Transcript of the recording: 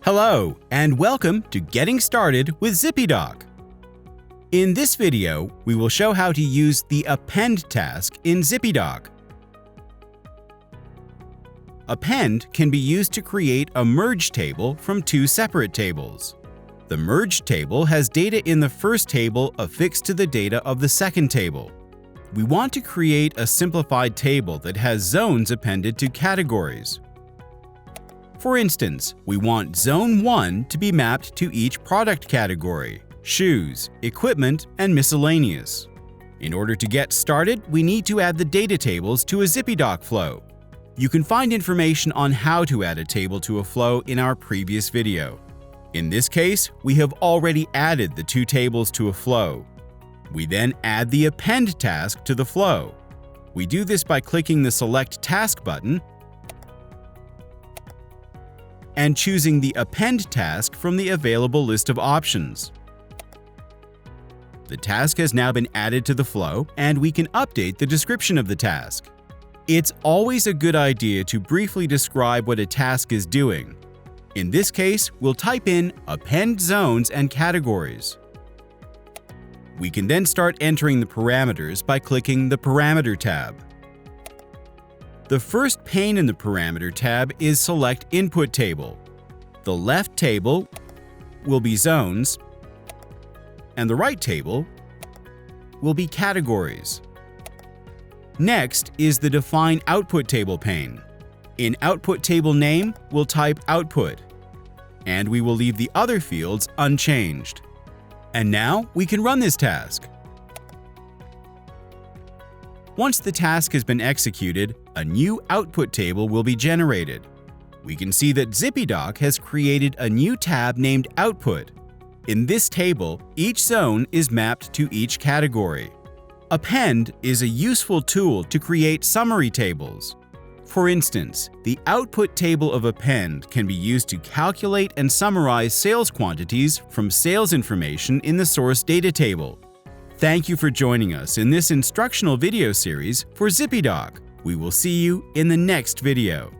Hello, and welcome to Getting Started with ZippyDoc. In this video, we will show how to use the Append task in ZippyDoc. Append can be used to create a merge table from two separate tables. The merged table has data in the first table affixed to the data of the second table. We want to create a simplified table that has zones appended to categories. For instance, we want Zone 1 to be mapped to each product category: shoes, equipment, and miscellaneous. In order to get started, we need to add the data tables to a ZippyDoc flow. You can find information on how to add a table to a flow in our previous video. In this case, we have already added the two tables to a flow. We then add the Append task to the flow. We do this by clicking the Select Task button and choosing the Append task from the available list of options. The task has now been added to the flow, and we can update the description of the task. It's always a good idea to briefly describe what a task is doing. In this case, we'll type in Append zones and categories. We can then start entering the parameters by clicking the Parameter tab. The first pane in the Parameter tab is Select Input Table. The left table will be Zones, and the right table will be Categories. Next is the Define Output Table pane. In Output Table Name, we'll type Output, and we will leave the other fields unchanged. And now we can run this task. Once the task has been executed, a new output table will be generated. We can see that ZippyDoc has created a new tab named Output. In this table, each zone is mapped to each category. Append is a useful tool to create summary tables. For instance, the output table of Append can be used to calculate and summarize sales quantities from sales information in the source data table. Thank you for joining us in this instructional video series for ZippyDoc. We will see you in the next video.